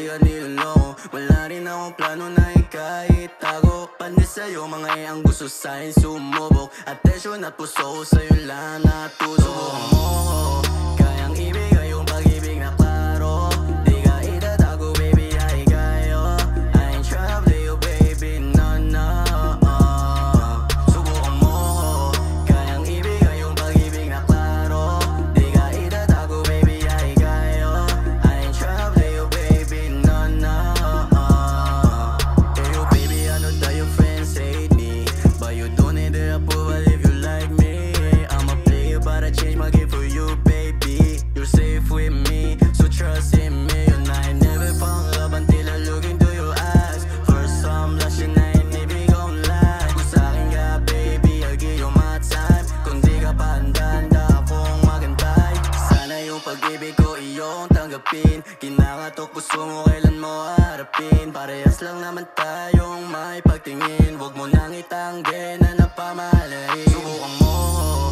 ka niloloko. Wala rin akong plano na itago. Panis sa'yo mga ang gusto sa'kin sumubok. Atensyon at puso ko sa'yo lang natutok. Subukan mo ko, kayang ibigay yung pag-ibig na klaro. Di ka itatago baby, ay kayo. I ain't tryna play you baby, no no. Subukan mo ko, kayang ibigay yung pag-ibig na klaro. Di ka itatago baby, ay kayo. I ain't tryna play you baby, no no. Hey yo baby, I know that your friends hate me, but you don't need their approval if you like me. I'ma play you but I change my game for you baby. You're safe with me, so trust in me. And I never found love until I look into your eyes. First time blushing na inibig kong lie. Kung sa'kin ka baby, I'll give you my time. Kung di ka pa handa akong magantay. Sana yung pag-ibig ko iyong tanggapin. Kinakatok puso mo kailan mo harapin. Parehas lang naman tayong may pagtingin. Huwag mo nang itanggi na napamahalain. Subukan mo ko,